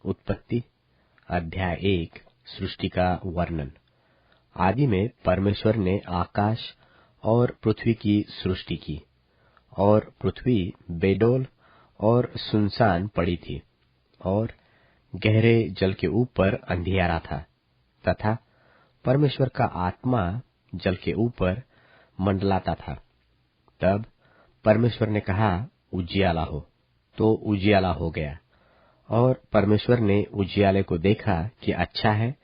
उत्पत्ति अध्याय 1 सृष्टि का वर्णन। आदि में परमेश्वर ने आकाश और पृथ्वी की सृष्टि की, और पृथ्वी बेडौल और सुनसान पड़ी थी, और गहरे जल के ऊपर अंधियारा था, तथा परमेश्वर का आत्मा जल के ऊपर मंडलाता था। तब परमेश्वर ने कहा, उजियाला हो, तो उजियाला हो गया। और परमेश्वर ने उजियाले को देखा कि अच्छा है,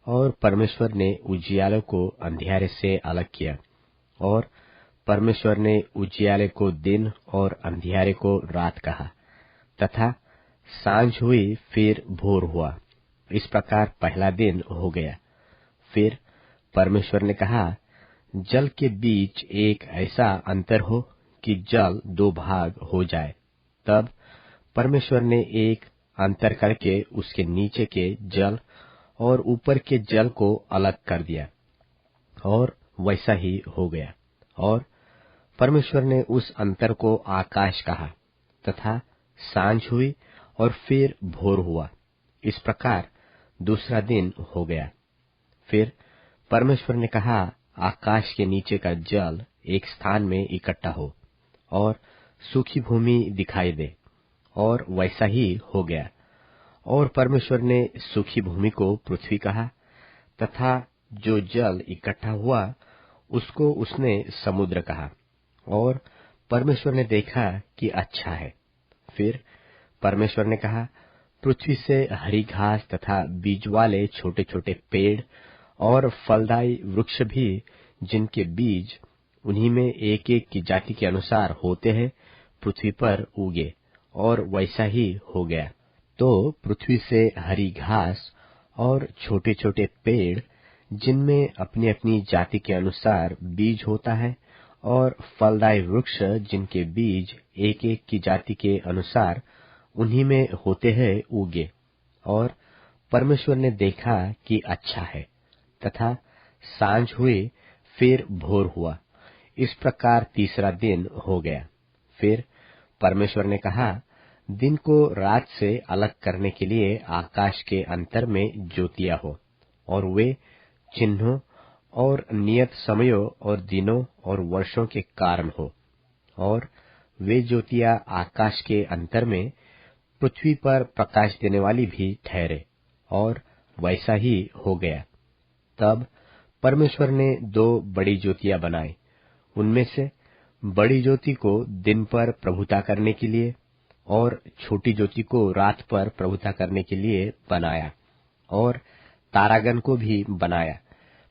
और परमेश्वर ने उजियाले को अंधियारे से अलग किया, और परमेश्वर ने उजियाले को दिन और अंधियारे को रात कहा। तथा सांझ हुई, फिर भोर हुआ। इस प्रकार पहला दिन हो गया। फिर परमेश्वर ने कहा, जल के बीच एक ऐसा अंतर हो कि जल दो भाग हो जाए। तब परमेश्वर ने एक अंतर करके उसके नीचे के जल और ऊपर के जल को अलग कर दिया, और वैसा ही हो गया। और परमेश्वर ने उस अंतर को आकाश कहा। तथा सांझ हुई, और फिर भोर हुआ। इस प्रकार दूसरा दिन हो गया। फिर परमेश्वर ने कहा, आकाश के नीचे का जल एक स्थान में इकट्ठा हो, और सूखी भूमि दिखाई दे, और वैसा ही हो गया। और परमेश्वर ने सूखी भूमि को पृथ्वी कहा, तथा जो जल इकट्ठा हुआ उसको उसने समुद्र कहा। और परमेश्वर ने देखा कि अच्छा है। फिर परमेश्वर ने कहा, पृथ्वी से हरी घास तथा बीज वाले छोटे छोटे पेड़ और फलदायी वृक्ष भी, जिनके बीज उन्हीं में एक एक की जाति के अनुसार होते हैं, पृथ्वी पर उगे। और वैसा ही हो गया। तो पृथ्वी से हरी घास और छोटे छोटे पेड़, जिनमें अपनी अपनी जाति के अनुसार बीज होता है, और फलदायी वृक्ष, जिनके बीज एक एक की जाति के अनुसार उन्हीं में होते हैं, उगे। और परमेश्वर ने देखा कि अच्छा है। तथा सांझ हुई, फिर भोर हुआ। इस प्रकार तीसरा दिन हो गया। फिर परमेश्वर ने कहा, दिन को रात से अलग करने के लिए आकाश के अंतर में ज्योतियां हो, और वे चिन्हों और नियत समयों और दिनों और वर्षों के कारण हो। और वे ज्योतियां आकाश के अंतर में पृथ्वी पर प्रकाश देने वाली भी ठहरे, और वैसा ही हो गया। तब परमेश्वर ने दो बड़ी ज्योतियां बनाई। उनमें से बड़ी ज्योति को दिन पर प्रभुता करने के लिए, और छोटी ज्योति को रात पर प्रभुता करने के लिए बनाया। और तारागण को भी बनाया।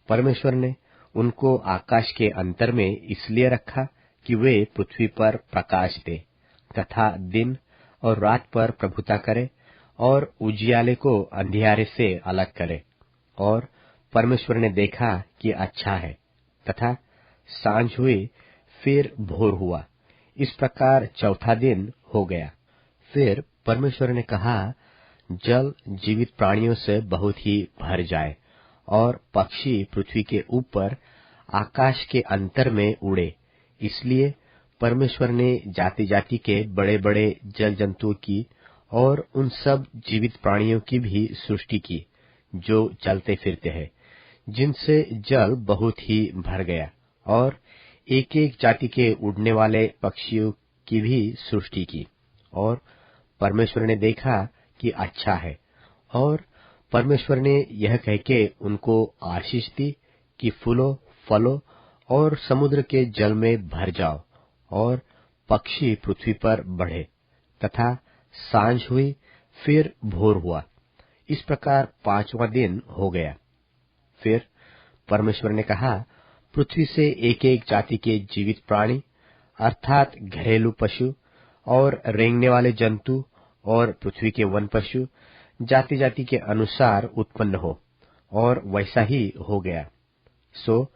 परमेश्वर ने उनको आकाश के अंतर में इसलिए रखा कि वे पृथ्वी पर प्रकाश दे, तथा दिन और रात पर प्रभुता करे, और उजियाले को अंधियारे से अलग करे। और परमेश्वर ने देखा कि अच्छा है। तथा सांझ हुई, फिर भोर हुआ। इस प्रकार चौथा दिन हो गया। फिर परमेश्वर ने कहा, जल जीवित प्राणियों से बहुत ही भर जाए, और पक्षी पृथ्वी के ऊपर आकाश के अंतर में उड़े। इसलिए परमेश्वर ने जाति जाति के बड़े बड़े जल जंतुओं की और उन सब जीवित प्राणियों की भी सृष्टि की, जो चलते फिरते हैं, जिनसे जल बहुत ही भर गया। और एक एक जाति के उड़ने वाले पक्षियों की भी सृष्टि की। और परमेश्वर ने देखा कि अच्छा है। और परमेश्वर ने यह कह के उनको आशीष दी कि फूलो, फलो और समुद्र के जल में भर जाओ, और पक्षी पृथ्वी पर बढ़े। तथा सांझ हुई, फिर भोर हुआ। इस प्रकार पांचवां दिन हो गया। फिर परमेश्वर ने कहा, पृथ्वी से एक एक जाति के जीवित प्राणी, अर्थात घरेलू पशु और रेंगने वाले जंतु और पृथ्वी के वन पशु, जाति जाति के अनुसार उत्पन्न हो। और वैसा ही हो गया। सो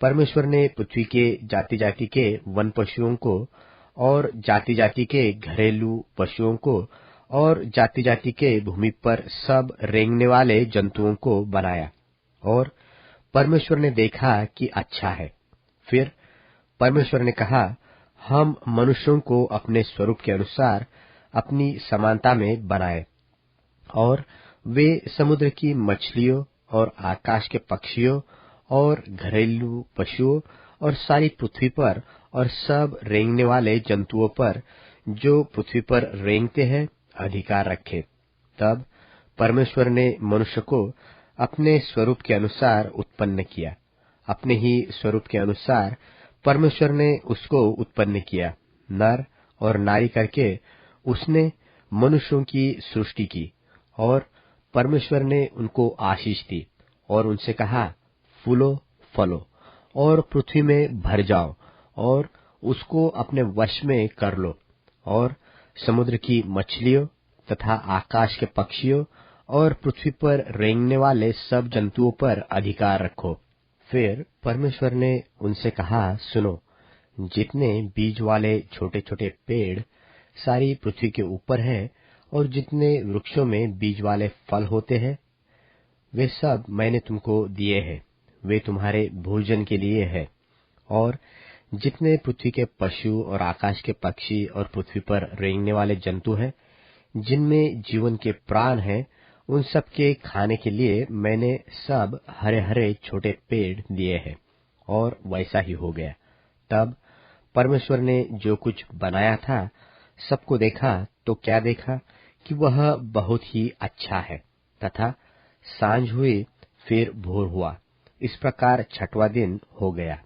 परमेश्वर ने पृथ्वी के जाति जाति के वन पशुओं को, और जाति जाति के घरेलू पशुओं को, और जाति जाति के भूमि पर सब रेंगने वाले जंतुओं को बनाया। और परमेश्वर ने देखा कि अच्छा है। फिर परमेश्वर ने कहा, हम मनुष्यों को अपने स्वरूप के अनुसार अपनी समानता में बनाए, और वे समुद्र की मछलियों और आकाश के पक्षियों और घरेलू पशुओं और सारी पृथ्वी पर और सब रेंगने वाले जंतुओं पर जो पृथ्वी पर रेंगते हैं अधिकार रखे। तब परमेश्वर ने मनुष्य को अपने स्वरूप के अनुसार उत्पन्न किया, अपने ही स्वरूप के अनुसार परमेश्वर ने उसको उत्पन्न किया, नर और नारी करके उसने मनुष्यों की सृष्टि की। और परमेश्वर ने उनको आशीष दी और उनसे कहा, फूलो फलो और पृथ्वी में भर जाओ और उसको अपने वश में कर लो और समुद्र की मछलियों तथा आकाश के पक्षियों और पृथ्वी पर रेंगने वाले सब जंतुओं पर अधिकार रखो। फिर परमेश्वर ने उनसे कहा, सुनो, जितने बीज वाले छोटे छोटे पेड़ सारी पृथ्वी के ऊपर हैं और जितने वृक्षों में बीज वाले फल होते हैं, वे सब मैंने तुमको दिए हैं, वे तुम्हारे भोजन के लिए है। और जितने पृथ्वी के पशु और आकाश के पक्षी और पृथ्वी पर रेंगने वाले जंतु हैं, जिनमें जीवन के प्राण हैं, उन सब के खाने के लिए मैंने सब हरे हरे छोटे पेड़ दिए हैं। और वैसा ही हो गया। तब परमेश्वर ने जो कुछ बनाया था सबको देखा, तो क्या देखा कि वह बहुत ही अच्छा है। तथा सांझ हुई, फिर भोर हुआ, इस प्रकार छठवां दिन हो गया।